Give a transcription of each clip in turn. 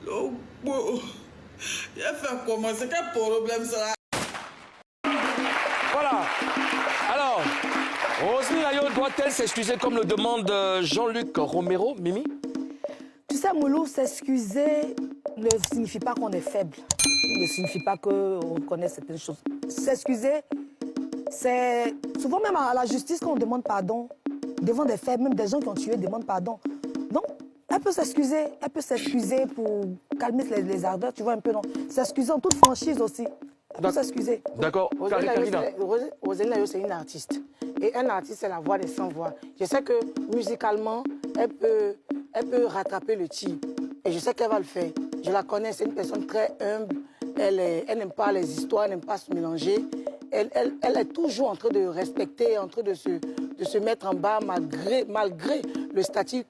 Oh, bon. Il a fait comment? C'est quel problème ça? Voilà. Alors, Roselyne Ayo doit-elle s'excuser comme le demande Jean-Luc Romero, Mimi? Tu sais, Moulou, s'excuser ne signifie pas qu'on est faible. Ne signifie pas qu'on reconnaît certaines choses. S'excuser, c'est souvent même à la justice qu'on demande pardon. Devant des faits, même des gens qui ont tué demandent pardon. Donc, elle peut s'excuser pour calmer les ardeurs, tu vois un peu, non? S'excuser en toute franchise aussi. Elle peut s'excuser. D'accord. Roselyne Ayo, c'est une artiste. Et un artiste, c'est la voix des sans-voix. Je sais que musicalement, elle peut rattraper le tir. Et je sais qu'elle va le faire. Je la connais, c'est une personne très humble. Elle n'aime pas les histoires, elle n'aime pas se mélanger. Elle est toujours en train de respecter, en train de se mettre en bas malgré le statut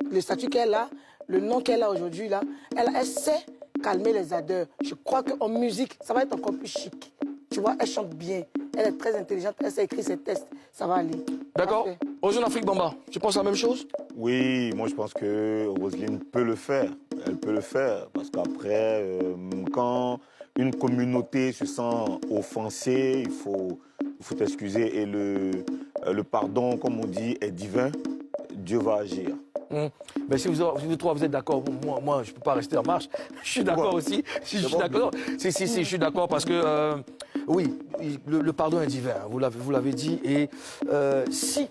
qu'elle a, le nom qu'elle a aujourd'hui. Elle sait calmer les ardeurs. Je crois qu'en musique, ça va être encore plus chic. Tu vois, elle chante bien. Elle est très intelligente, elle sait écrire ses textes. Ça va aller. D'accord. Aux Jeunes Afrique Bamba, tu penses la même chose? Oui, moi je pense que Roselyne peut le faire. Elle peut le faire parce qu'après, quand une communauté se sent offensée, il faut t'excuser. Et le pardon, comme on dit, est divin. Dieu va agir. Mais si vous trois vous êtes d'accord, moi je ne peux pas rester en marche. Je suis d'accord aussi. Je suis d'accord. Si, je suis d'accord parce que oui, le pardon est divin, vous l'avez dit. Et si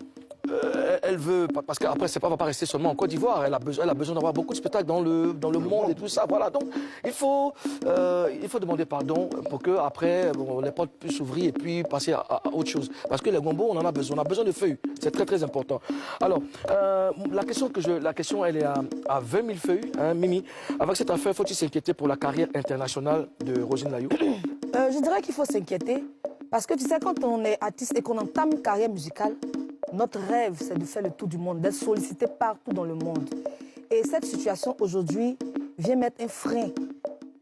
elle veut, parce qu'après ça ne va pas rester seulement en Côte d'Ivoire, elle a besoin d'avoir beaucoup de spectacles dans le monde et tout ça. Voilà, donc il faut demander pardon pour que après les portes puissent s'ouvrir et puis passer à autre chose. Parce que les gombos, on en a besoin de feuilles. C'est très très important. Alors, la question elle est à 20 000 feuilles, hein, Mimi. Avec cette affaire, faut-il s'inquiéter pour la carrière internationale de Roselyne Ayo? Je dirais qu'il faut s'inquiéter. Parce que tu sais, quand on est artiste et qu'on entame une carrière musicale, notre rêve, c'est de faire le tour du monde, d'être sollicité partout dans le monde. Et cette situation, aujourd'hui, vient mettre un frein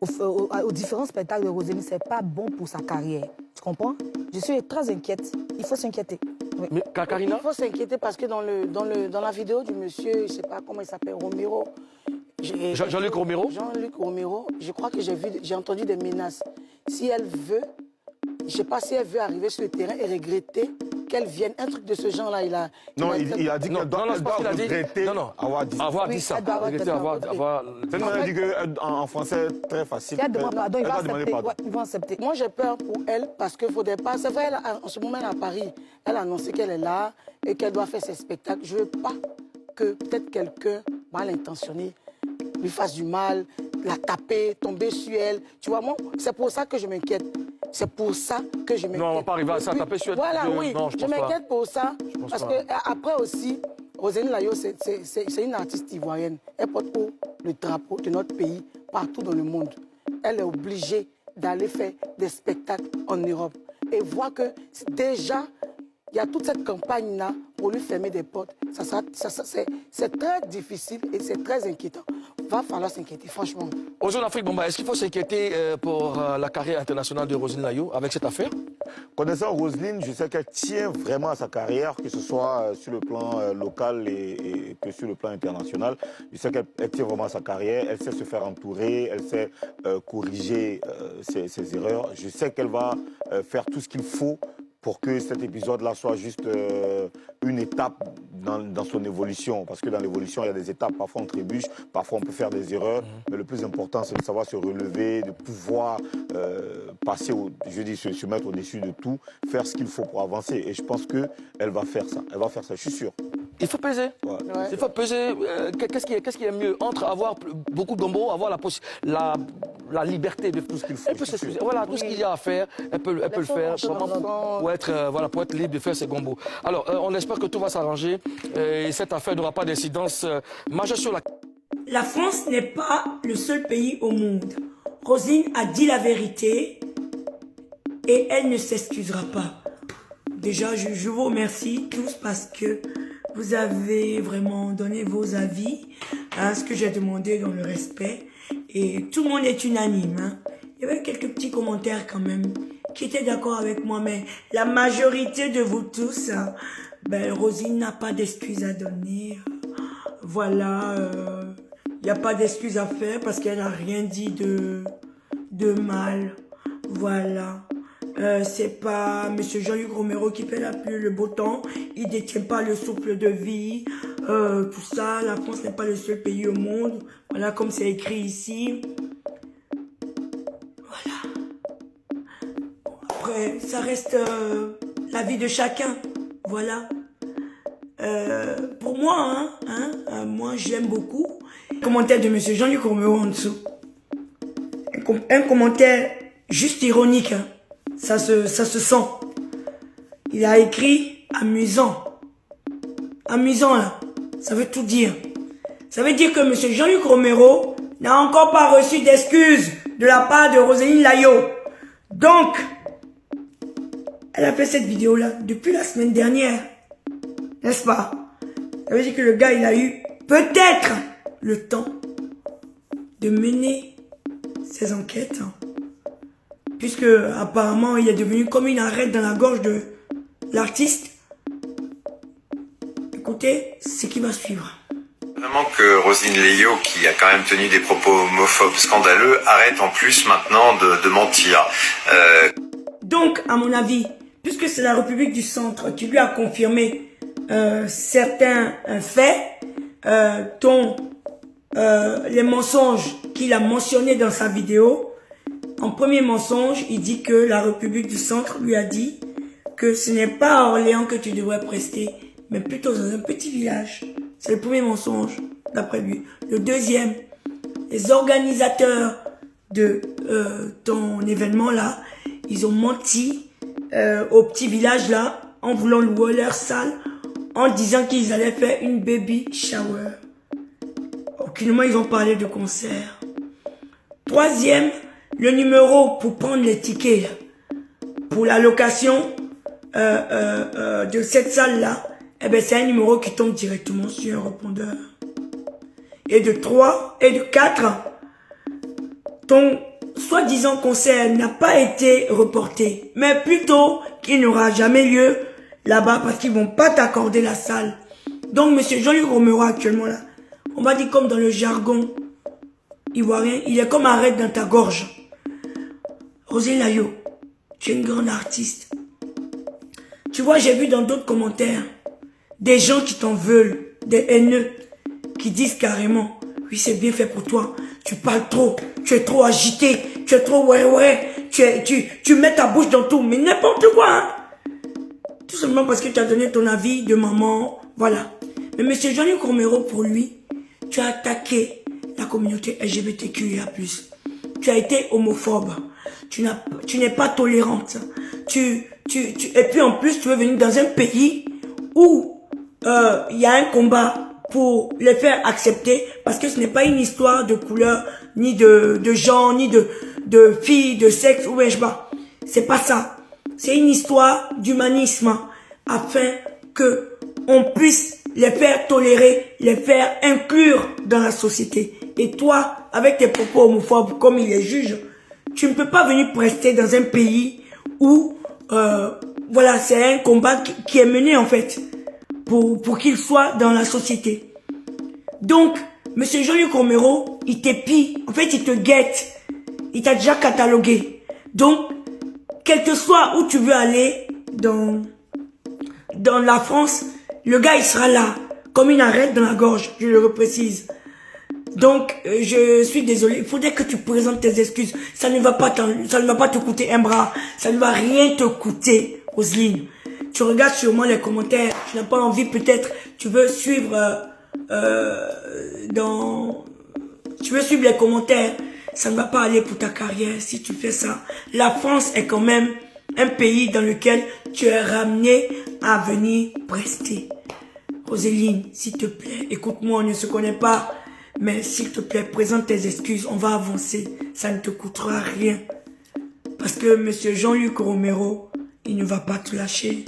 aux différents spectacles de Roselyne. Ce n'est pas bon pour sa carrière. Tu comprends? Je suis très inquiète. Il faut s'inquiéter. Oui. Mais Karina? Il faut s'inquiéter parce que dans la vidéo du monsieur, je ne sais pas comment il s'appelle, Romero. Jean-Luc Romero? Jean-Luc Romero, je crois que j'ai entendu des menaces. Si elle veut, je ne sais pas si elle veut arriver sur le terrain et regretter qu'elle vienne. Un truc de ce genre-là, il a dit qu'elle doit regretter avoir dit ça. Elle dit qu'en français, très facile. Si elle demande pardon, ils vont accepter. Moi, j'ai peur pour elle parce qu'il ne faudrait pas... C'est vrai, en ce moment, elle est à Paris. Elle a annoncé qu'elle est là et qu'elle doit faire ses spectacles. Je ne veux pas que peut-être quelqu'un mal intentionné lui fasse du mal, la taper, tomber sur elle. Tu vois, moi, c'est pour ça que je m'inquiète. C'est pour ça que je m'inquiète. Non, on ne va pas arriver à ça, taper sur elle. Voilà, oui. Non, je m'inquiète pour ça. Parce qu'après aussi, Roselyne Ayo, c'est une artiste ivoirienne. Elle porte haut le drapeau de notre pays partout dans le monde. Elle est obligée d'aller faire des spectacles en Europe. Et voir que déjà, il y a toute cette campagne-là pour lui fermer des portes. C'est très difficile et c'est très inquiétant. Va falloir s'inquiéter, franchement. Aux Jeunes Afrique Bamba, est-ce qu'il faut s'inquiéter pour la carrière internationale de Roselyne Ayo avec cette affaire? Connaissant Roselyne, je sais qu'elle tient vraiment à sa carrière, que ce soit sur le plan local et que sur le plan international. Je sais qu'elle tient vraiment à sa carrière, elle sait se faire entourer, elle sait corriger ses erreurs. Je sais qu'elle va faire tout ce qu'il faut pour que cet épisode-là soit juste une étape dans son évolution. Parce que dans l'évolution, il y a des étapes. Parfois, on trébuche, parfois, on peut faire des erreurs. Mais le plus important, c'est de savoir se relever, de pouvoir passer, se mettre au-dessus de tout, faire ce qu'il faut pour avancer. Et je pense qu'elle va faire ça. Elle va faire ça, je suis sûr. Il faut peser. Ouais. Il faut peser. Qu'est-ce qui est mieux entre avoir beaucoup de gombo, avoir la liberté de tout ce qu'il faut. Elle peut s'excuser. Voilà, tout ce qu'il y a à faire, elle peut le faire pour être libre de faire ses gombos. Alors, on espère que tout va s'arranger et cette affaire n'aura pas d'incidence majeure sur la... La France n'est pas le seul pays au monde. Roselyne a dit la vérité et elle ne s'excusera pas. Déjà, je vous remercie tous parce que vous avez vraiment donné vos avis à ce que j'ai demandé dans le respect. Et tout le monde est unanime. Hein. Il y avait quelques petits commentaires quand même qui étaient d'accord avec moi. Mais la majorité de vous tous, hein, Roselyne n'a pas d'excuses à donner. Voilà, Il n'y a pas d'excuse à faire parce qu'elle n'a rien dit de mal. Voilà. C'est pas M. Jean-Luc Romero qui fait la pluie, le beau temps. Il détient pas le souffle de vie. Tout ça, la France n'est pas le seul pays au monde. Voilà, comme c'est écrit ici. Voilà. Après, ça reste la vie de chacun. Voilà. Pour moi, moi je l'aime beaucoup. Commentaire de M. Jean-Luc Romero en dessous. Un commentaire juste ironique. Hein. Ça se sent. Il a écrit amusant. Amusant là. Ça veut tout dire. Ça veut dire que M. Jean-Luc Romero n'a encore pas reçu d'excuses de la part de Roselyne Layo. Donc, elle a fait cette vidéo là depuis la semaine dernière. N'est-ce pas? Ça veut dire que le gars, il a eu peut-être le temps de mener ses enquêtes. Puisque apparemment, il est devenu comme une arête dans la gorge de l'artiste. Écoutez ce qui va suivre. Vraiment que Roselyne Layo, qui a quand même tenu des propos homophobes scandaleux, arrête en plus maintenant de mentir. Donc, à mon avis, puisque c'est la République du Centre qui lui a confirmé certains faits, dont les mensonges qu'il a mentionnés dans sa vidéo. En premier mensonge, il dit que la République du Centre lui a dit que ce n'est pas à Orléans que tu devrais prester, mais plutôt dans un petit village. C'est le premier mensonge, d'après lui. Le deuxième, les organisateurs de ton événement là, ils ont menti au petit village là, en voulant louer leur salle, en disant qu'ils allaient faire une baby shower. Aucunement, ils ont parlé de concert. Troisième, le numéro pour prendre les tickets là, pour la location de cette salle-là, eh ben, c'est un numéro qui tombe directement sur un répondeur. Et de 3 et de 4, ton soi-disant concert n'a pas été reporté, mais plutôt qu'il n'aura jamais lieu là-bas parce qu'ils vont pas t'accorder la salle. Donc, monsieur Jean-Luc Romero actuellement là, on va dire comme dans le jargon ivoirien, il est comme arrête dans ta gorge. Roselyne Layo, tu es une grande artiste. Tu vois, j'ai vu dans d'autres commentaires des gens qui t'en veulent, des haineux, qui disent carrément, oui c'est bien fait pour toi, tu parles trop, tu es trop agité, tu es trop ouais, tu mets ta bouche dans tout, mais n'importe quoi, hein. Tout simplement parce que tu as donné ton avis de maman, voilà. Mais monsieur Jean-Luc Romero, pour lui, tu as attaqué la communauté LGBTQIA+. Tu as été homophobe. Tu n'es pas tolérante. Et puis en plus, tu veux venir dans un pays où il y a un combat pour les faire accepter, parce que ce n'est pas une histoire de couleur, ni de genre, ni de filles, de sexe, ou je sais pas. C'est pas ça. C'est une histoire d'humanisme, afin que on puisse les faire tolérer, les faire inclure dans la société. Et toi, avec tes propos homophobes, comme il les juge, tu ne peux pas venir prester dans un pays où, voilà, c'est un combat qui est mené en fait, pour qu'il soit dans la société. Donc, monsieur Jean-Luc Romero, il t'épie, en fait, il te guette, il t'a déjà catalogué. Donc, quel que soit où tu veux aller dans la France, le gars, il sera là, comme une arête dans la gorge, je le reprécise. Donc, je suis désolé, il faudrait que tu présentes tes excuses. Ça ne va pas te coûter un bras, ça ne va rien te coûter, Roselyne. Tu regardes sûrement les commentaires, tu n'as pas envie peut-être, tu veux suivre les commentaires. Ça ne va pas aller pour ta carrière si tu fais ça. La France est quand même un pays dans lequel tu es ramené à venir prester. Roselyne, s'il te plaît, écoute-moi, on ne se connaît pas, mais s'il te plaît, présente tes excuses, on va avancer, ça ne te coûtera rien. Parce que monsieur Jean-Luc Romero, il ne va pas te lâcher.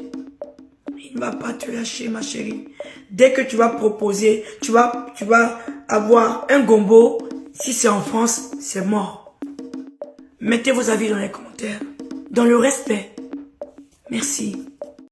Il ne va pas te lâcher, ma chérie. Dès que tu vas proposer, tu vas avoir un gombo. Si c'est en France, c'est mort. Mettez vos avis dans les commentaires. Dans le respect. Merci.